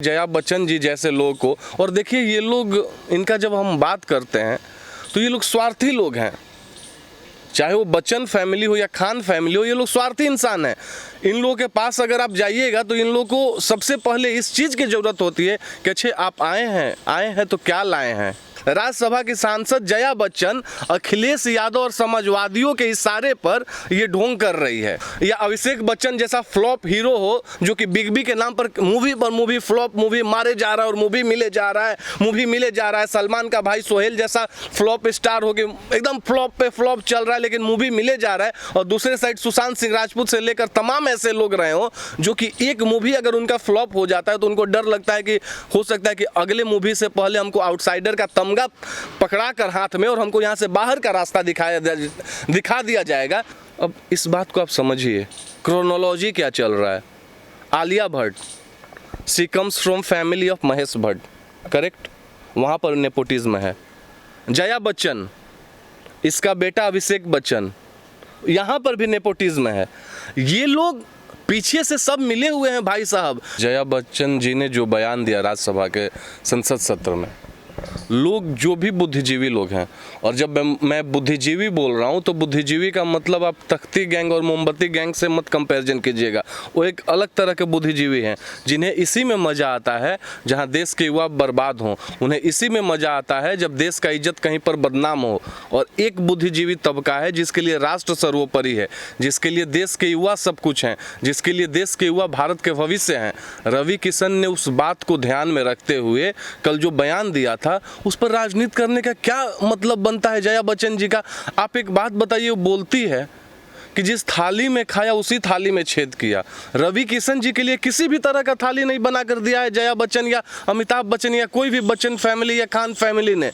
जया बच्चन जी जैसे लोगों को। और देखिए ये लोग, इनका जब हम बात करते हैं तो ये लोग स्वार्थी लोग हैं, चाहे वो बच्चन फैमिली हो या खान फैमिली हो, ये लोग स्वार्थी इंसान हैं। इन लोगों के पास अगर आप जाइएगा तो इन लोगों को सबसे पहले इस चीज़ की ज़रूरत होती है कि अच्छे आप आए हैं तो क्या लाए हैं। राज्यसभा की सांसद जया बच्चन अखिलेश यादव और समाजवादियों के इशारे पर ये ढोंग कर रही है, या अभिषेक बच्चन जैसा फ्लॉप हीरो हो जो कि बिग बी के नाम पर मूवी फ्लॉप मूवी मारे जा रहा है और मूवी मिले जा रहा है। सलमान का भाई सोहेल जैसा फ्लॉप स्टार हो गया, एकदम फ्लॉप पे फ्लॉप चल रहा है लेकिन मूवी मिले जा रहा है। और दूसरे साइड सुशांत सिंह राजपूत से लेकर तमाम ऐसे लोग रहे हो जो कि एक मूवी अगर उनका फ्लॉप हो जाता है तो उनको डर लगता है कि हो सकता है कि अगले मूवी से पहले हमको आउटसाइडर का तमगा पकड़ा कर हाथ में और हमको यहाँ से बाहर का रास्ता दिखा दिया जाएगा। अब इस बात को आप समझिए, क्रोनोलॉजी क्या चल रहा है। Alia Bhatt, she comes from family of Mahesh Bhatt, correct, वहाँ पर नेपोटिज्म है। जया बच्चन, इसका बेटा अभिषेक बच्चन, यहाँ पर भी नेपोटिज्म है। ये लोग पीछे से सब मिले हुए हैं भाई साहब। जया बच्चन जी ने जो बयान दिया राज्यसभा के संसद सत्र में, लोग जो भी बुद्धिजीवी लोग हैं, और जब मैं बुद्धिजीवी बोल रहा हूं तो बुद्धिजीवी का मतलब आप तख्ती गैंग और मोमबत्ती गैंग से मत कंपैरिजन कीजिएगा। वो एक अलग तरह के बुद्धिजीवी हैं जिन्हें इसी में मज़ा आता है जहां देश के युवा बर्बाद हों, उन्हें इसी में मज़ा आता है जब देश का इज्जत कहीं पर बदनाम हो। और एक बुद्धिजीवी तबका है जिसके लिए राष्ट्र सर्वोपरि है, जिसके लिए देश के युवा सब कुछ हैं, जिसके लिए देश के युवा भारत के भविष्य हैं। रवि किशन ने उस बात को ध्यान में रखते हुए कल जो बयान दिया था उस पर राजनीति करने का क्या मतलब बनता है जया बच्चन जी का। आप एक बात बताइए, वो बोलती है कि जिस थाली में खाया उसी थाली में छेद किया। रवि किशन जी के लिए किसी भी तरह का थाली नहीं बना कर दिया है जया बच्चन या अमिताभ बच्चन या कोई भी बच्चन फैमिली या खान फैमिली ने।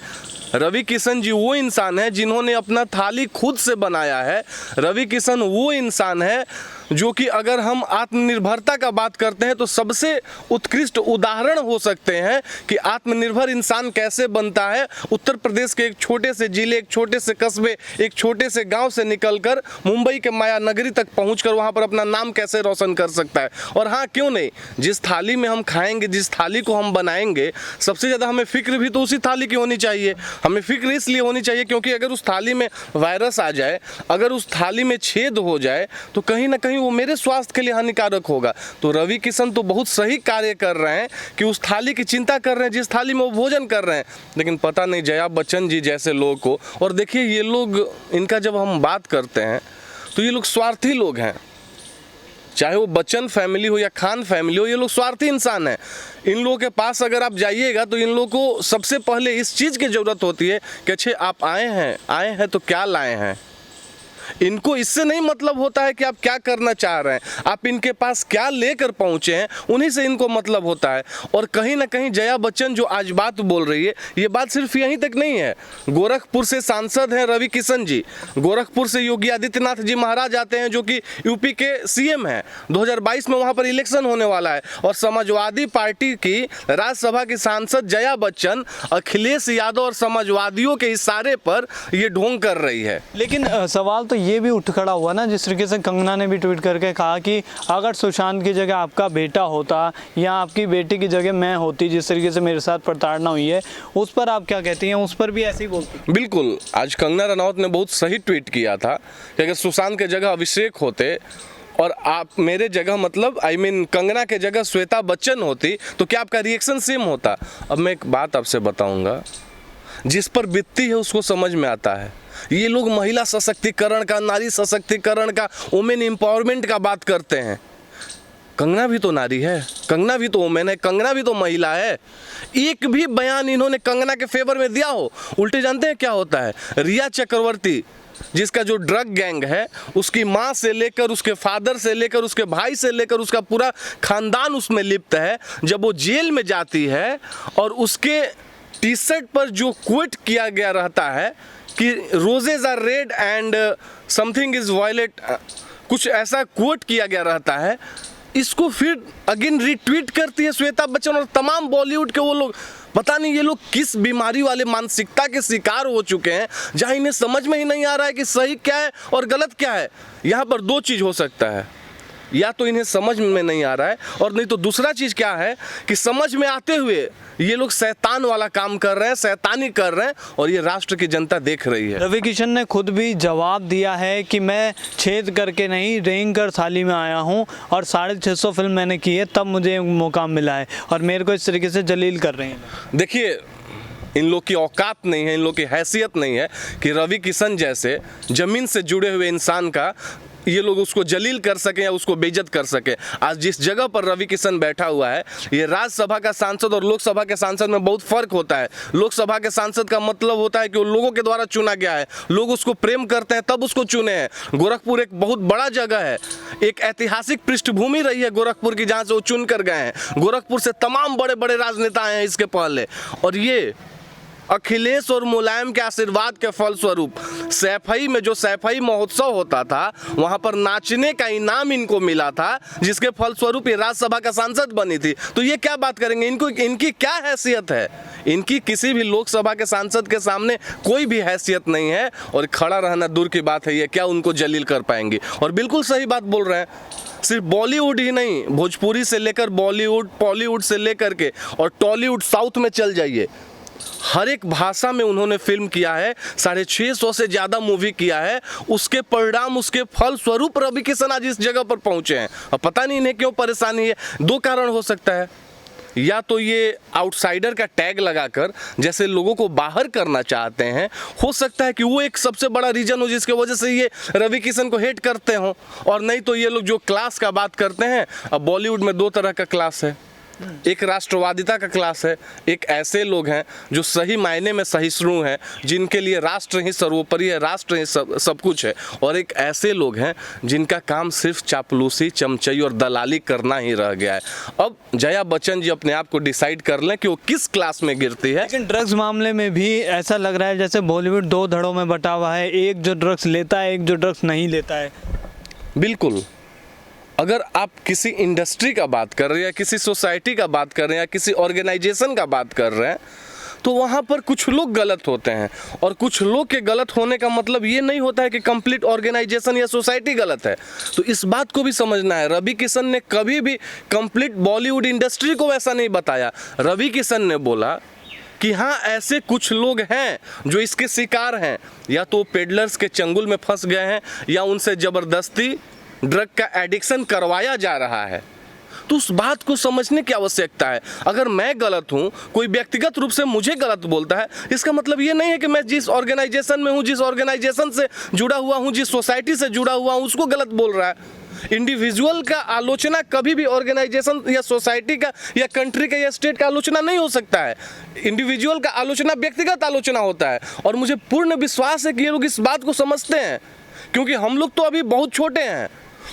रवि किशन जी वो इंसान है जिन्होंने अपना थाली खुद से बनाया है। रवि किशन वो इंसान है जो कि अगर हम आत्मनिर्भरता का बात करते हैं तो सबसे उत्कृष्ट उदाहरण हो सकते हैं कि आत्मनिर्भर इंसान कैसे बनता है। उत्तर प्रदेश के एक छोटे से जिले, एक छोटे से कस्बे, एक छोटे से गांव से निकलकर मुंबई के माया नगरी तक पहुंचकर वहां पर अपना नाम कैसे रोशन कर सकता है। और हाँ, क्यों नहीं, जिस थाली में हम खाएंगे, जिस थाली को हम बनाएंगे, सबसे ज़्यादा हमें फिक्र भी तो उसी थाली की होनी चाहिए। हमें फिक्र इसलिए होनी चाहिए क्योंकि अगर उस थाली में वायरस आ जाए, अगर उस थाली में छेद हो जाए तो कहीं ना कहीं वो मेरे स्वास्थ्य के लिए हानिकारक होगा। तो रवि किशन तो बहुत सही कार्य कर रहे हैं कि उस थाली की चिंता कर रहे हैं जिस थाली में वो भोजन कर रहे हैं। लेकिन पता नहीं जया बच्चन जी जैसे लोगों को, और देखिए ये लोग, इनका जब हम बात करते हैं तो ये लोग स्वार्थी लोग हैं, चाहे वो बच्चन फैमिली हो या खान फैमिली हो, ये लोग स्वार्थी इंसान हैं। इन लोगों के पास अगर आप जाइएगा तो इन लोगों को सबसे पहले इस चीज़ की ज़रूरत होती है कि अच्छे आप आए हैं तो क्या लाए हैं। इनको इससे नहीं मतलब होता है कि आप क्या करना चाह रहे हैं, आप इनके पास क्या लेकर पहुंचे हैं, उन्हीं से इनको मतलब होता है। और कहीं ना कहीं जया बच्चन जो आज बात बोल रही है, ये बात सिर्फ यहीं तक नहीं है। गोरखपुर से सांसद हैं रवि किशन जी, गोरखपुर से योगी आदित्यनाथ जी महाराज आते हैं जो कि यूपी के सीएम हैं। 2022 में वहां पर इलेक्शन होने वाला है। और समाजवादी पार्टी की राज्यसभा की सांसद जया बच्चन अखिलेश यादव और समाजवादियों के इशारे पर ये ढोंग कर रही है। लेकिन सवाल तो ये भी उठ खड़ा हुआ ना, जिस तरीके से कंगना ने भी ट्वीट करके कहा कि अगर सुशांत की जगह आपका बेटा होता या आपकी बेटी की जगह मैं होती, जिस तरीके से मेरे साथ प्रताड़ना हुई है, उस पर आप क्या कहती हैं? उस पर भी ऐसे ही बोलती? बिल्कुल, आज कंगना रनौत ने बहुत सही ट्वीट किया था कि अगर सुशांत के जगह अभिषेक होते और आप मेरे जगह, मतलब कंगना के जगह श्वेता बच्चन होती तो क्या आपका रिएक्शन सेम होता। अब मैं एक बात आपसे बताऊंगा, जिस पर बीतती है उसको समझ में आता है। ये लोग महिला सशक्तिकरण का, नारी सशक्तिकरण का, वुमेन एम्पावरमेंट का बात करते हैं। कंगना भी तो नारी है, कंगना भी तो वुमेन है, कंगना भी तो महिला है। एक भी बयान इन्होंने कंगना के फेवर में दिया हो, उल्टे जानते हैं क्या होता है। रिया चक्रवर्ती, जिसका जो ड्रग गैंग है, उसकी माँ से लेकर, उसके फादर से लेकर, उसके भाई से लेकर, उसका पूरा खानदान उसमें लिप्त है। जब वो जेल में जाती है और उसके टी शर्ट पर जो क्वेट किया गया रहता है कि roses are red and something is violet, कुछ ऐसा कोट किया गया रहता है, इसको फिर अगेन रिट्वीट करती है श्वेता बच्चन और तमाम बॉलीवुड के वो लोग। पता नहीं ये लोग किस बीमारी वाले मानसिकता के शिकार हो चुके हैं जहां इन्हें समझ में ही नहीं आ रहा है कि सही क्या है और गलत क्या है। यहाँ पर दो चीज़ हो सकता है, या तो इन्हें समझ में नहीं आ रहा है, और नहीं तो दूसरा चीज़ क्या है कि समझ में आते हुए ये लोग शैतान वाला काम कर रहे हैं, शैतानी कर रहे हैं, और ये राष्ट्र की जनता देख रही है। रवि किशन ने खुद भी जवाब दिया है कि मैं छेद करके नहीं, रेंग कर थाली में आया हूं और 650 फिल्म मैंने की है, तब मुझे मौका मिला है, और मेरे को इस तरीके से जलील कर रहे हैं। देखिए, इन लोग की औकात नहीं है, इन लोग की हैसियत नहीं है कि रवि किशन जैसे ज़मीन से जुड़े हुए इंसान का ये लोग उसको जलील कर सकें या उसको बेइज्जत कर सकें। आज जिस जगह पर रवि किशन बैठा हुआ है, ये राज्यसभा का सांसद और लोकसभा के सांसद में बहुत फर्क होता है। लोकसभा के सांसद का मतलब होता है कि वो लोगों के द्वारा चुना गया है, लोग उसको प्रेम करते हैं तब उसको चुने हैं। गोरखपुर एक बहुत बड़ा जगह है, एक ऐतिहासिक पृष्ठभूमि रही है गोरखपुर की, जहाँ से वो चुन कर गए हैं। गोरखपुर से तमाम बड़े बड़े राजनेता आए हैं इसके पहले, और ये अखिलेश और मुलायम के आशीर्वाद के फलस्वरूप सैफई में जो सैफई महोत्सव होता था, वहां पर नाचने का इनाम इनको मिला था, जिसके फलस्वरूप ये राज्यसभा का सांसद बनी थी। तो ये क्या बात करेंगे, इनकी क्या हैसियत है? इनकी किसी भी लोकसभा के सांसद के सामने कोई भी हैसियत नहीं है, और खड़ा रहना दूर की बात है, ये क्या उनको जलील कर पाएंगे। और बिल्कुल सही बात बोल रहे हैं, सिर्फ बॉलीवुड ही नहीं, भोजपुरी से लेकर बॉलीवुड, पॉलीवुड से लेकर के और टॉलीवुड, साउथ में चल जाइए, हर एक भाषा में उन्होंने फिल्म किया है, 650 से ज़्यादा मूवी किया है। उसके परिणाम, उसके फल स्वरूप रवि किशन आज इस जगह पर पहुंचे हैं। अब पता नहीं इन्हें क्यों परेशानी है। दो कारण हो सकता है, या तो ये आउटसाइडर का टैग लगाकर जैसे लोगों को बाहर करना चाहते हैं, हो सकता है कि वो एक सबसे बड़ा रीजन हो जिसके वजह से ये रवि किशन को हेट करते हों। और नहीं तो ये लोग जो क्लास का बात करते हैं, अब बॉलीवुड में दो तरह का क्लास है, एक राष्ट्रवादिता का क्लास है, एक ऐसे लोग हैं जो सही मायने में सहिष्णु हैं, जिनके लिए राष्ट्र ही सर्वोपरि है, राष्ट्र ही सब कुछ है, और एक ऐसे लोग हैं जिनका काम सिर्फ चापलूसी, चमचई और दलाली करना ही रह गया है। अब जया बच्चन जी अपने आप को डिसाइड कर लें कि वो किस क्लास में गिरती है। लेकिन ड्रग्स मामले में भी ऐसा लग रहा है जैसे बॉलीवुड दो धड़ों में बटा हुआ है, एक जो ड्रग्स लेता है, एक जो ड्रग्स नहीं लेता है। बिल्कुल, अगर आप किसी इंडस्ट्री का बात कर रहे हैं, या किसी सोसाइटी का बात कर रहे हैं, या किसी ऑर्गेनाइजेशन का बात कर रहे हैं, तो वहाँ पर कुछ लोग गलत होते हैं, और कुछ लोग के गलत होने का मतलब ये नहीं होता है कि कंप्लीट ऑर्गेनाइजेशन या सोसाइटी गलत है। तो इस बात को भी समझना है। रवि किशन ने कभी भी कंप्लीट बॉलीवुड इंडस्ट्री को वैसा नहीं बताया। रवि किशन ने बोला कि हाँ, ऐसे कुछ लोग हैं जो इसके शिकार हैं, या तो पेडलर्स के चंगुल में फंस गए हैं, या उनसे ज़बरदस्ती ड्रग का एडिक्शन करवाया जा रहा है। तो उस बात को समझने की आवश्यकता है। अगर मैं गलत हूँ, कोई व्यक्तिगत रूप से मुझे गलत बोलता है, इसका मतलब ये नहीं है कि मैं जिस ऑर्गेनाइजेशन में हूँ, जिस ऑर्गेनाइजेशन से जुड़ा हुआ हूँ, जिस सोसाइटी से जुड़ा हुआ हूँ, उसको गलत बोल रहा है। इंडिविजुअल का आलोचना कभी भी ऑर्गेनाइजेशन या सोसाइटी का या कंट्री का या स्टेट का आलोचना नहीं हो सकता है। इंडिविजुअल का आलोचना व्यक्तिगत आलोचना होता है, और मुझे पूर्ण विश्वास है कि ये लोग इस बात को समझते हैं, क्योंकि हम लोग तो अभी बहुत छोटे हैं,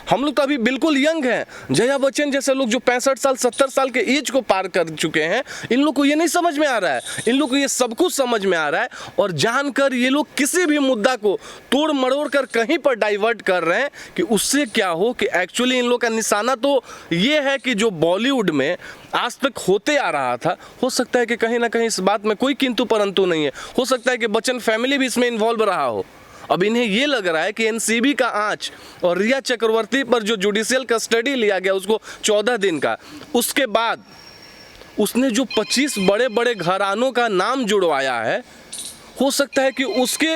हम लोग तो अभी बिल्कुल यंग हैं। जया बच्चन जैसे लोग जो 65 साल 70 साल के एज को पार कर चुके हैं, इन लोग को ये नहीं समझ में आ रहा है। इन लोग को ये सब कुछ समझ में आ रहा है, और जानकर ये लोग किसी भी मुद्दा को तोड़ मरोड़ कर कहीं पर डाइवर्ट कर रहे हैं कि उससे क्या हो कि एक्चुअली इन लोग का निशाना तो ये है कि जो बॉलीवुड में आज तक होते आ रहा था, हो सकता है कि कहीं ना कहीं इस बात में कोई किंतु परंतु नहीं है। हो सकता है कि बच्चन फैमिली भी इसमें इन्वॉल्व रहा हो। अब इन्हें ये लग रहा है कि एनसीबी का आंच और रिया चक्रवर्ती पर जो जुडिशियल कस्टडी लिया गया उसको 14 दिन का, उसके बाद उसने जो 25 बड़े बड़े घरानों का नाम जुड़वाया है, हो सकता है कि उसके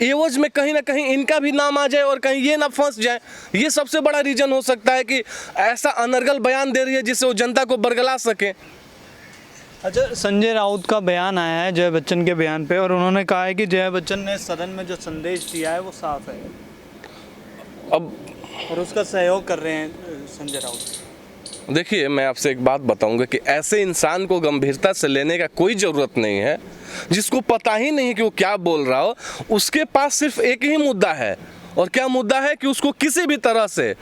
एवज में कहीं ना कहीं इनका भी नाम आ जाए और कहीं ये ना फंस जाए। ये सबसे बड़ा रीजन हो सकता है कि ऐसा अनर्गल बयान दे रही है जिससे वो जनता को बरगला सके। अच्छा, संजय राउत का बयान आया है जया बच्चन के बयान पे, और उन्होंने कहा है कि जया बच्चन ने सदन में जो संदेश दिया है वो साफ है, अब और उसका सहयोग कर रहे हैं संजय राउत। देखिए, मैं आपसे एक बात बताऊंगा कि ऐसे इंसान को गंभीरता से लेने का कोई ज़रूरत नहीं है, जिसको पता ही नहीं कि वो क्या बोल रहा हो। उसके पास सिर्फ एक ही मुद्दा है, और क्या मुद्दा है कि उसको किसी भी तरह से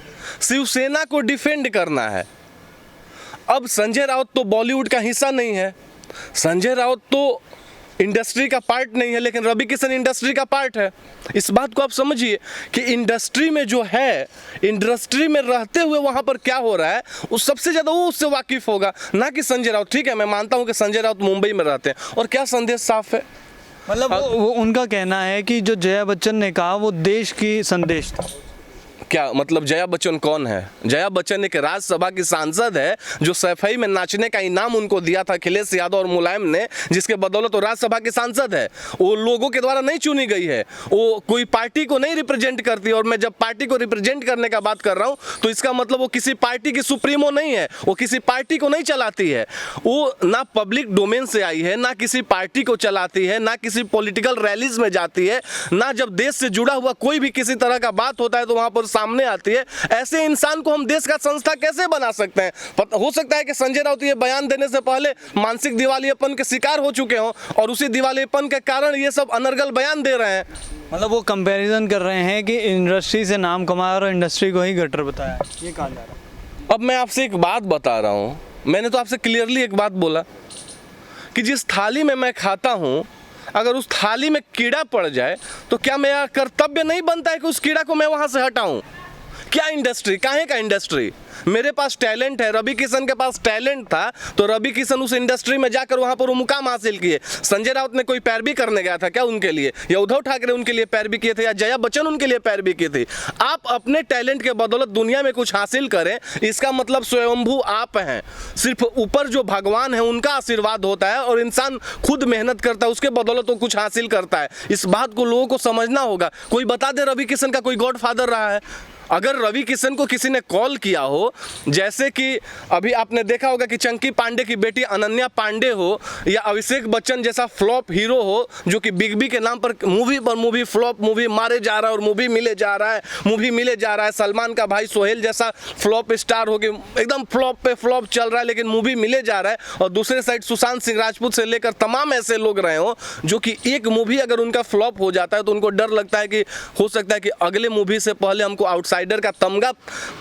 शिवसेना को डिफेंड करना है। अब संजय राउत तो बॉलीवुड का हिस्सा नहीं है, संजय राउत तो इंडस्ट्री का पार्ट नहीं है, लेकिन रवि किशन इंडस्ट्री का पार्ट है। इस बात को आप समझिए कि इंडस्ट्री में जो है, इंडस्ट्री में रहते हुए वहाँ पर क्या हो रहा है, उस सबसे ज़्यादा वो उससे वाकिफ़ होगा, ना कि संजय राउत। ठीक है, मैं मानता हूँ कि संजय राउत मुंबई में रहते हैं, और क्या संदेश साफ है। मतलब वो उनका कहना है कि जो जया बच्चन ने कहा वो देश की संदेश था। क्या मतलब जया बच्चन कौन है? जया बच्चन एक राज्यसभा की सांसद है जो सफाई में नाचने का इनाम उनको दिया था अखिलेश यादव और मुलायम ने, जिसके बदौलत वो राज्यसभा की सांसद है। वो लोगों के द्वारा नहीं चुनी गई है, वो कोई पार्टी को नहीं रिप्रेजेंट करती। और मैं जब पार्टी को रिप्रेजेंट करने का बात कर रहा हूं तो इसका मतलब वो किसी पार्टी की सुप्रीमो नहीं है, वो किसी पार्टी को नहीं चलाती है। वो ना पब्लिक डोमेन से आई है, ना किसी पार्टी को चलाती है, ना किसी पॉलिटिकल रैलीज में जाती है, ना जब देश से जुड़ा हुआ कोई भी किसी तरह का बात होता है तो वहां पर सामने आती है। ऐसे इंसान को हम देश का संस्था कैसे बना सकते हैं? हो सकता है कि संजय राउत ये बयान देने से पहले मानसिक दिवालियेपन के शिकार हो चुके हों और उसी दिवालियेपन के कारण ये सब अनर्गल बयान दे रहे हैं। मतलब वो कंपैरिजन कर रहे हैं कि इंडस्ट्री से नाम कमाया और इंडस्ट्री को ही गटर बताया, ये कहा जा रहा है। अब मैं आपसे एक बात बता रहा हूँ, मैंने तो आपसे क्लियरली एक बात बोला कि जिस थाली में मैं खाता हूँ अगर उस थाली में कीड़ा पड़ जाए तो क्या मेरा कर्तव्य नहीं बनता है कि उस कीड़ा को मैं वहाँ से हटाऊँ? क्या इंडस्ट्री, काहे का इंडस्ट्री? मेरे पास टैलेंट है, रवि किशन के पास टैलेंट था तो रवि किशन उस इंडस्ट्री में जाकर वहां पर वो मुकाम हासिल किए। संजय राउत ने कोई पैरवी करने गया था क्या उनके लिए? या उद्धव ठाकरे उनके लिए पैरवी किए थे? या जया बच्चन उनके लिए पैरवी की थी? आप अपने टैलेंट के बदौलत दुनिया में कुछ हासिल करें, इसका मतलब स्वयंभू आप हैं। सिर्फ ऊपर जो भगवान है उनका आशीर्वाद होता है और इंसान खुद मेहनत करता है, उसके बदौलत वो कुछ हासिल करता है। इस बात को लोगों को समझना होगा। कोई बता दे रवि किशन का कोई गॉडफादर रहा है? अगर रवि किशन को किसी ने कॉल किया हो, जैसे कि अभी आपने देखा होगा कि चंकी पांडे की बेटी अनन्या पांडे हो या अभिषेक बच्चन जैसा फ्लॉप हीरो हो जो कि बिग बी के नाम पर मूवी फ्लॉप मूवी मारे जा रहा है और मूवी मिले जा रहा है। सलमान का भाई सोहेल जैसा फ्लॉप स्टार हो गया, एकदम फ्लॉप पे फ्लॉप चल रहा है लेकिन मूवी मिले जा रहा है। और दूसरे साइड सुशांत सिंह राजपूत से लेकर तमाम ऐसे लोग रहे हो जो कि एक मूवी अगर उनका फ्लॉप हो जाता है तो उनको डर लगता है कि हो सकता है कि अगले मूवी से पहले हमको आउटसाइडर का तमगा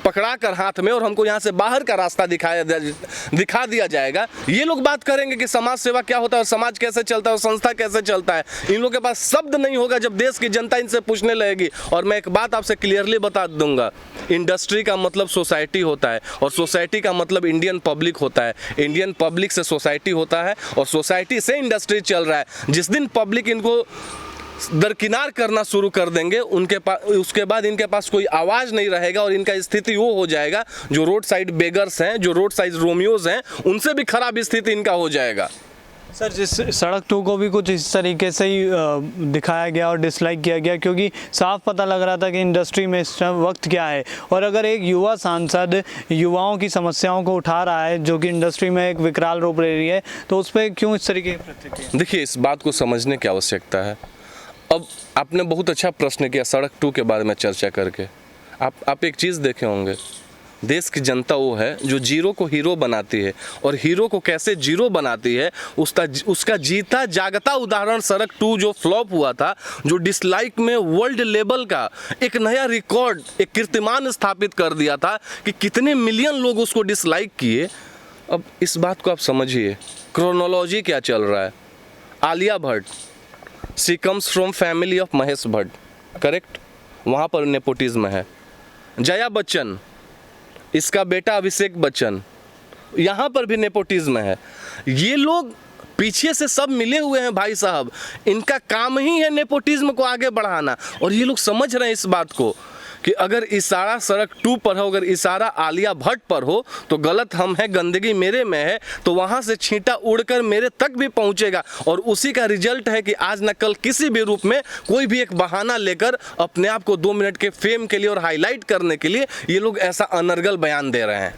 पकड़ा कर हाथ में और हमको यहाँ से बाहर का रास्ता दिखा दिया जाएगा। ये लोग बात करेंगे कि समाज सेवा क्या होता है और समाज कैसे चलता है और संस्था कैसे चलता है। इन लोगों के पास शब्द नहीं होगा जब देश की जनता इनसे पूछने लगेगी। और मैं एक बात आपसे क्लियरली बता दूंगा, इंडस्ट्री का मतलब सोसाइटी होता है और सोसाइटी का मतलब इंडियन पब्लिक होता है। इंडियन पब्लिक से सोसाइटी होता है और सोसाइटी से इंडस्ट्री चल रहा है। जिस दिन पब्लिक इनको दरकिनार करना शुरू कर देंगे उनके पास, उसके बाद इनके पास कोई आवाज़ नहीं रहेगा और इनका स्थिति वो हो जाएगा जो रोड साइड बेगर्स हैं, जो रोड साइड रोमियोज हैं, उनसे भी खराब स्थिति इनका हो जाएगा। सर, जिस सड़क 2 को भी कुछ इस तरीके से ही दिखाया गया और डिसलाइक किया गया क्योंकि साफ पता लग रहा था कि इंडस्ट्री में इस वक्त क्या है। और अगर एक युवा सांसद युवाओं की समस्याओं को उठा रहा है जो कि इंडस्ट्री में एक विकराल रूप ले रही है तो उस पर क्यों इस तरीके की प्रतिक्रिया? देखिए, इस बात को समझने की आवश्यकता है। अब आपने बहुत अच्छा प्रश्न किया सड़क 2 के बारे में चर्चा करके। आप एक चीज़ देखे होंगे, देश की जनता वो है जो जीरो को हीरो बनाती है और हीरो को कैसे जीरो बनाती है उसका जीता जागता उदाहरण सड़क 2 जो फ्लॉप हुआ था, जो डिसलाइक में वर्ल्ड लेवल का एक नया रिकॉर्ड, एक कीर्तिमान स्थापित कर दिया था कि कितने मिलियन लोग उसको डिसलाइक किए। अब इस बात को आप समझिए, क्रोनोलॉजी क्या चल रहा है। Alia Bhatt, she comes from family of Mahesh Bhatt, correct? वहाँ पर नेपोटिज्म है। जया बच्चन, इसका बेटा अभिषेक बच्चन, यहाँ पर भी नेपोटिज्म है। ये लोग पीछे से सब मिले हुए हैं भाई साहब, इनका काम ही है नेपोटिज्म को आगे बढ़ाना। और ये लोग समझ रहे हैं इस बात को कि अगर इशारा सड़क 2 पर हो, अगर इशारा आलिया भट्ट पर हो तो गलत हम है, गंदगी मेरे में है, तो वहाँ से छींटा उड़कर मेरे तक भी पहुँचेगा। और उसी का रिजल्ट है कि आज न कल किसी भी रूप में कोई भी एक बहाना लेकर अपने आप को 2 मिनट के फेम के लिए और हाईलाइट करने के लिए ये लोग ऐसा अनर्गल बयान दे रहे हैं।